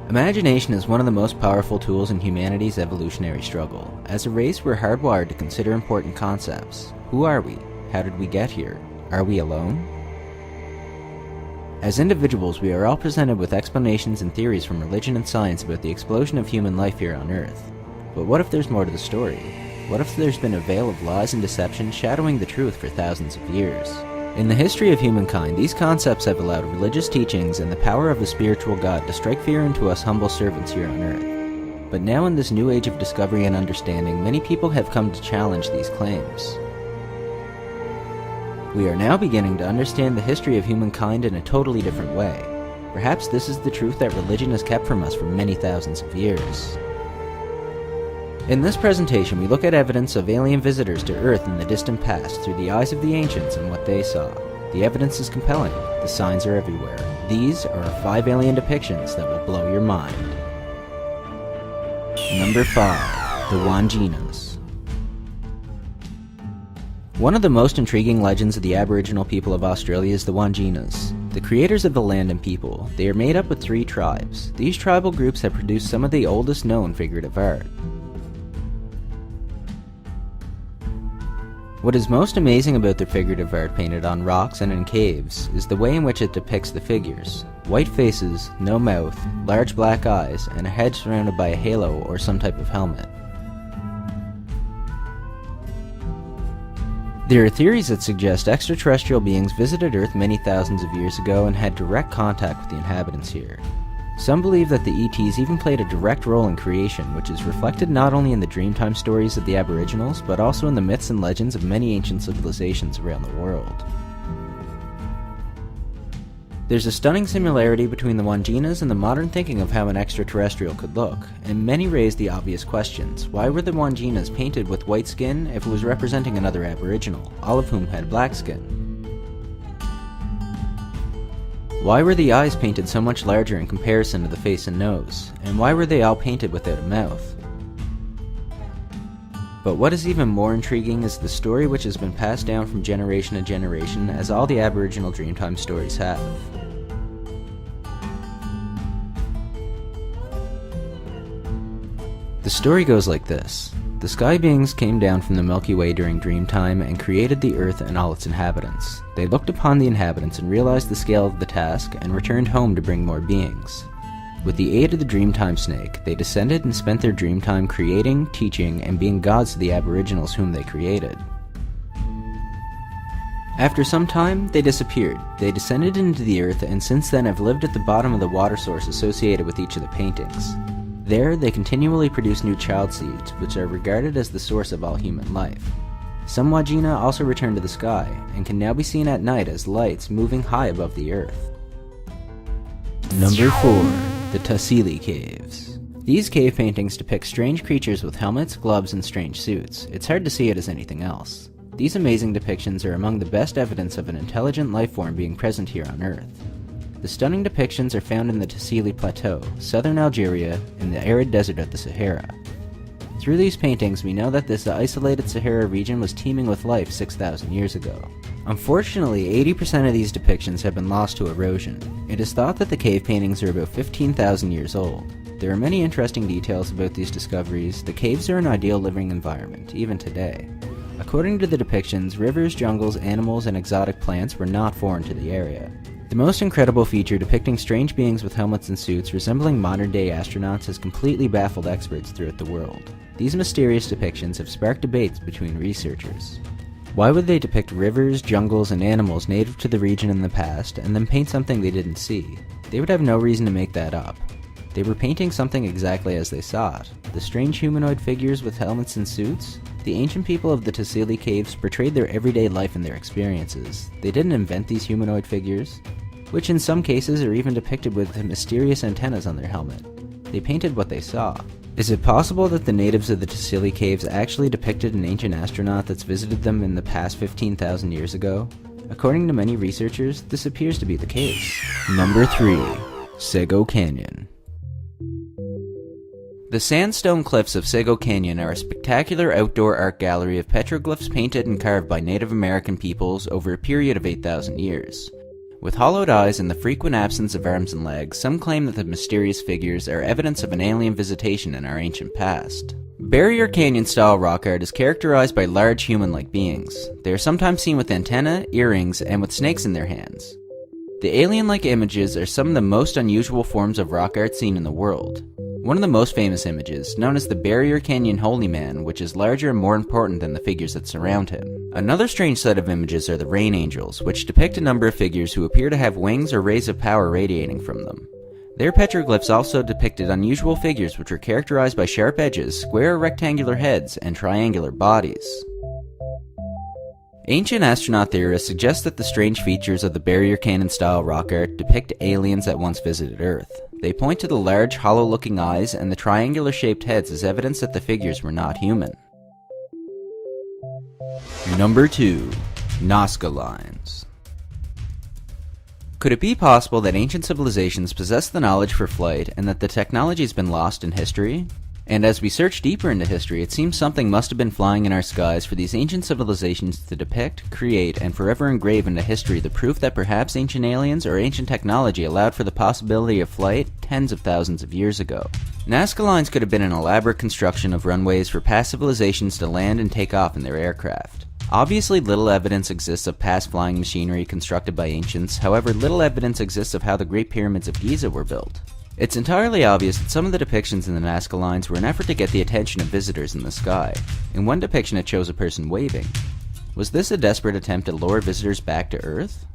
Imagination is one of the most powerful tools in humanity's evolutionary struggle. As a race, we're hardwired to consider important concepts. Who are we? How did we get here? Are we alone? As individuals, we are all presented with explanations and theories from religion and science about the explosion of human life here on Earth. But what if there's more to the story? What if there's been a veil of lies and deception shadowing the truth for thousands of years? In the history of humankind, these concepts have allowed religious teachings and the power of a spiritual God to strike fear into us humble servants here on Earth. But now in this new age of discovery and understanding, many people have come to challenge these claims. We are now beginning to understand the history of humankind in a totally different way. Perhaps this is the truth that religion has kept from us for many thousands of years. In this presentation, we look at evidence of alien visitors to Earth in the distant past through the eyes of the ancients and what they saw. The evidence is compelling. The signs are everywhere. These are 5 alien depictions that will blow your mind. Number 5. The Wanjinas. One of the most intriguing legends of the Aboriginal people of Australia is the Wanjinas, the creators of the land and people. They are made up of 3 tribes. These tribal groups have produced some of the oldest known figurative art. What is most amazing about their figurative art painted on rocks and in caves is the way in which it depicts the figures. White faces, no mouth, large black eyes, and a head surrounded by a halo or some type of helmet. There are theories that suggest extraterrestrial beings visited Earth many thousands of years ago and had direct contact with the inhabitants here. Some believe that the ETs even played a direct role in creation, which is reflected not only in the Dreamtime stories of the Aboriginals, but also in the myths and legends of many ancient civilizations around the world. There's a stunning similarity between the Wanjinas and the modern thinking of how an extraterrestrial could look, and many raise the obvious questions. Why were the Wanjinas painted with white skin if it was representing another Aboriginal, all of whom had black skin? Why were the eyes painted so much larger in comparison to the face and nose? And why were they all painted without a mouth? But what is even more intriguing is the story which has been passed down from generation to generation, as all the Aboriginal Dreamtime stories have. The story goes like this. The sky beings came down from the Milky Way during Dreamtime and created the Earth and all its inhabitants. They looked upon the inhabitants and realized the scale of the task and returned home to bring more beings. With the aid of the Dreamtime snake, they descended and spent their Dreamtime creating, teaching, and being gods to the Aboriginals whom they created. After some time, they disappeared. They descended into the Earth and since then have lived at the bottom of the water source associated with each of the paintings. There, they continually produce new child seeds, which are regarded as the source of all human life. Some Wajina also return to the sky, and can now be seen at night as lights moving high above the Earth. Number 4. The Tassili Caves. These cave paintings depict strange creatures with helmets, gloves, and strange suits. It's hard to see it as anything else. These amazing depictions are among the best evidence of an intelligent life form being present here on Earth. The stunning depictions are found in the Tassili Plateau, southern Algeria, in the arid desert of the Sahara. Through these paintings, we know that this isolated Sahara region was teeming with life 6,000 years ago. Unfortunately, 80% of these depictions have been lost to erosion. It is thought that the cave paintings are about 15,000 years old. There are many interesting details about these discoveries. The caves are an ideal living environment, even today. According to the depictions, rivers, jungles, animals, and exotic plants were not foreign to the area. The most incredible feature depicting strange beings with helmets and suits resembling modern-day astronauts has completely baffled experts throughout the world. These mysterious depictions have sparked debates between researchers. Why would they depict rivers, jungles, and animals native to the region in the past, and then paint something they didn't see? They would have no reason to make that up. They were painting something exactly as they saw it. The strange humanoid figures with helmets and suits? The ancient people of the Tassili Caves portrayed their everyday life and their experiences. They didn't invent these humanoid figures, which in some cases are even depicted with mysterious antennas on their helmet. They painted what they saw. Is it possible that the natives of the Tassili Caves actually depicted an ancient astronaut that's visited them in the past 15,000 years ago? According to many researchers, this appears to be the case. Number 3. Sego Canyon. The sandstone cliffs of Sego Canyon are a spectacular outdoor art gallery of petroglyphs painted and carved by Native American peoples over a period of 8,000 years. With hollowed eyes and the frequent absence of arms and legs, some claim that the mysterious figures are evidence of an alien visitation in our ancient past. Barrier Canyon-style rock art is characterized by large human-like beings. They are sometimes seen with antennae, earrings, and with snakes in their hands. The alien-like images are some of the most unusual forms of rock art seen in the world. One of the most famous images, known as the Barrier Canyon Holy Man, which is larger and more important than the figures that surround him. Another strange set of images are the Rain Angels, which depict a number of figures who appear to have wings or rays of power radiating from them. Their petroglyphs also depicted unusual figures which are characterized by sharp edges, square or rectangular heads, and triangular bodies. Ancient astronaut theorists suggest that the strange features of the Barrier Canyon-style rock art depict aliens that once visited Earth. They point to the large, hollow-looking eyes and the triangular-shaped heads as evidence that the figures were not human. Number 2. Nazca Lines. Could it be possible that ancient civilizations possess the knowledge for flight and that the technology has been lost in history? And as we search deeper into history, it seems something must have been flying in our skies for these ancient civilizations to depict, create, and forever engrave into history the proof that perhaps ancient aliens or ancient technology allowed for the possibility of flight tens of thousands of years ago. Nazca Lines could have been an elaborate construction of runways for past civilizations to land and take off in their aircraft. Obviously, little evidence exists of past flying machinery constructed by ancients, however, little evidence exists of how the Great Pyramids of Giza were built. It's entirely obvious that some of the depictions in the Nazca Lines were an effort to get the attention of visitors in the sky. In one depiction it shows a person waving. Was this a desperate attempt to lure visitors back to Earth?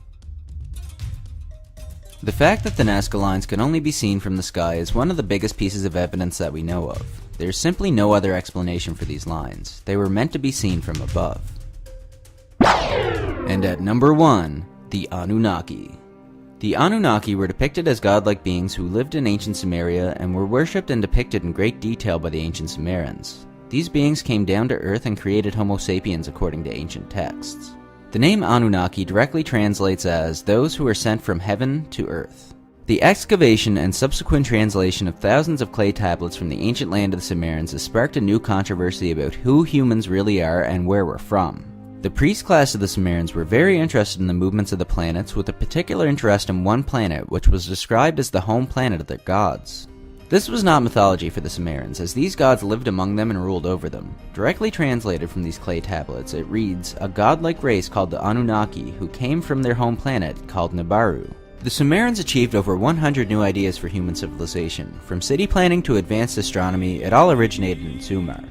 The fact that the Nazca Lines can only be seen from the sky is one of the biggest pieces of evidence that we know of. There's simply no other explanation for these lines. They were meant to be seen from above. And at number 1, the Anunnaki. The Anunnaki were depicted as godlike beings who lived in ancient Sumeria and were worshipped and depicted in great detail by the ancient Sumerians. These beings came down to Earth and created Homo sapiens according to ancient texts. The name Anunnaki directly translates as those who are sent from heaven to Earth. The excavation and subsequent translation of thousands of clay tablets from the ancient land of the Sumerians has sparked a new controversy about who humans really are and where we're from. The priest class of the Sumerians were very interested in the movements of the planets, with a particular interest in one planet which was described as the home planet of their gods. This was not mythology for the Sumerians, as these gods lived among them and ruled over them. Directly translated from these clay tablets, it reads, a godlike race called the Anunnaki, who came from their home planet called Nibiru. The Sumerians achieved over 100 new ideas for human civilization. From city planning to advanced astronomy, it all originated in Sumer.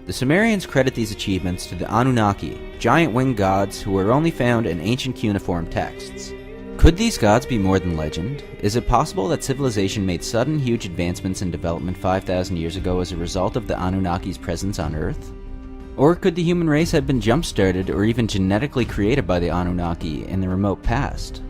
The Sumerians credit these achievements to the Anunnaki, giant winged gods who are only found in ancient cuneiform texts. Could these gods be more than legend? Is it possible that civilization made sudden huge advancements in development 5,000 years ago as a result of the Anunnaki's presence on Earth? Or could the human race have been jump-started or even genetically created by the Anunnaki in the remote past?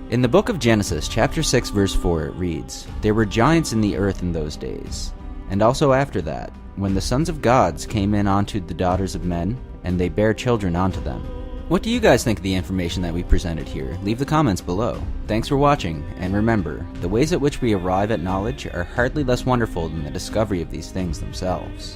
In the book of Genesis, chapter 6, verse 4, it reads, there were giants in the earth in those days, and also after that, when the sons of gods came in onto the daughters of men, and they bare children onto them. What do you guys think of the information that we presented here? Leave the comments below. Thanks for watching, and remember, the ways at which we arrive at knowledge are hardly less wonderful than the discovery of these things themselves.